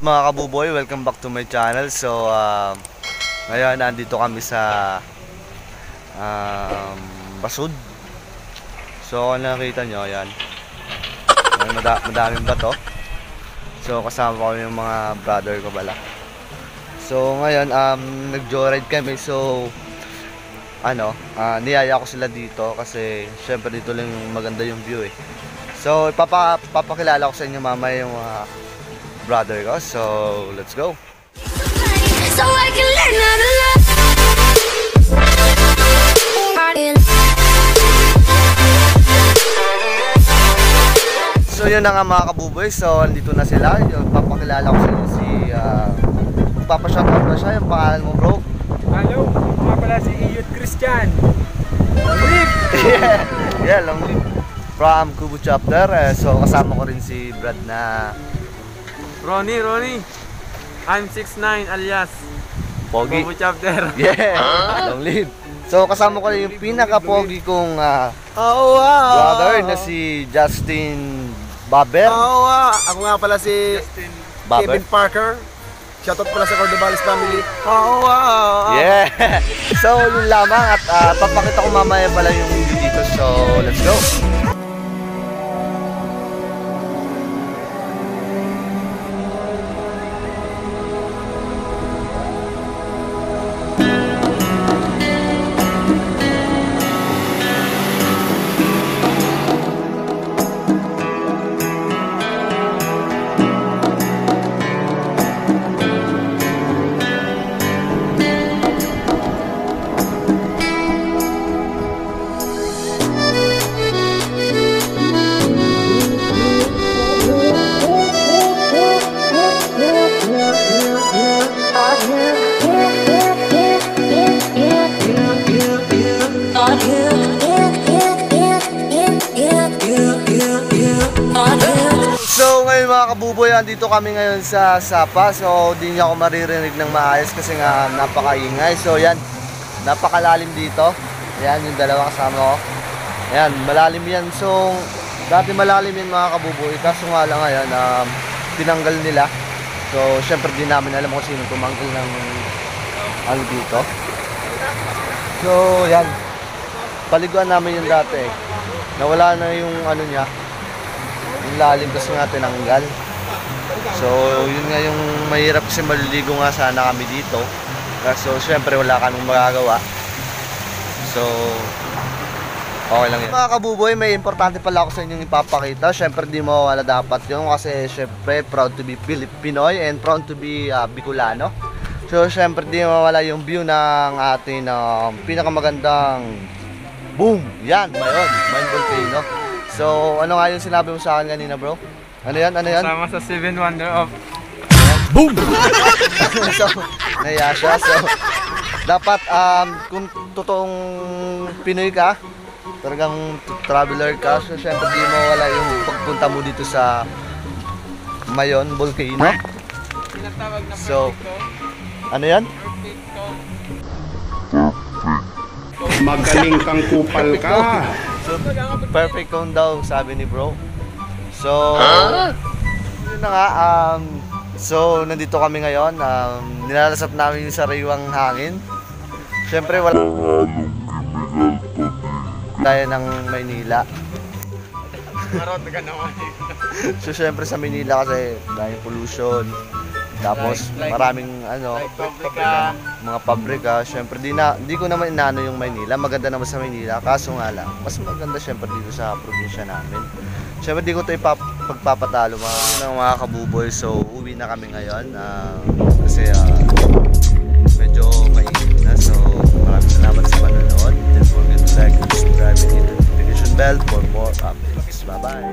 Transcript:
Mga kabuboy, welcome back to my channel. So, ngayon nandito kami sa Basud. So, kung nakita nyo, yan. Madaming bato. So, kasama ko yung mga brother ko pala. So, ngayon, nag-joyride kami. So, niyaya ko sila dito kasi syempre dito lang maganda yung view eh. So, papakilala ko sa inyo mamaya yung brother ko. So, let's go. So I can learn how to love. So, yun na nga mga kabuboy. So, andito na sila. Yung papakilala ko sa inyo si papashoutout na siya. Yung pangalan mo, bro? Hello, mga pala si Iyot Christian. Long live! Yeah, long live. From Kubo Chapter. So, kasama ko rin si Brad na Ronnie. I'm 6'9" alias Pogi. Kubo Chapter. Yeah, long live. So, kasama ko rin yung pinaka-pogi kong brother na si Justin Baber. Ako nga pala si Baber. Kevin Parker. Shoutout pala sa Cordobales family. Yeah. So, yun lamang at papakita ko mamaya pala yung video dito. So, let's go. So ngayon mga kabuboy, andito kami ngayon sa Sapa. So di niya ako maririnig ng maayos kasi nga napakaingay. So yan, napakalalim dito. Yan yung dalawa kasama ko. Yan, malalim yan. So dati malalim yan mga kabuboy, kaso nga lang ngayon tinanggal nila. So syempre di namin alam kung sino tumanggal ng ano dito. So yan, paliguan namin yung dati. Nawala na yung ano niya, yung lalim kasi nga tinanggal. So yun nga yung mahirap kasi maliligo nga sana kami dito. So syempre wala kaming magagawa. So okay lang yan. Mga kabuboy, may importante pala ako sa inyong ipapakita. Syempre di mawawala dapat yun kasi syempre proud to be Pinoy and proud to be Bicolano. So syempre di mawawala yung view ng ating pinakamagandang boom! Yan, Mayon Volcano. So, ano nga yung sinabi mo sa akin kanina, bro? Ano yan? Sama sa 7 Wonder of boom! So, naiya siya. So, dapat, kung totoong Pinoy ka, talagang traveler ka, so syempre di mo wala yung pagpunta mo dito sa Mayon Volcano. So, ano yan? Magaling kang kupal ka. So, perfect cone daw, sabi ni bro. So, yun na nga, so, nandito kami ngayon. Nilalasap namin yung sariwang hangin. Siyempre, wala tayo ng Maynila. So, siyempre sa Maynila kasi dahil pollution. Tapos maraming mga pabrika. Syempre di ko naman inaano yung Maynila. Maganda naman sa Maynila. Kaso nga lang, mas maganda syempre dito sa probinsya namin. Syempre di ko ito pagpapatalo mga kabuboy. So uwi na kami ngayon kasi medyo mainit na. So maraming salamat sa panonood. Don't forget to like, subscribe, and hit the notification bell for more updates. Bye bye.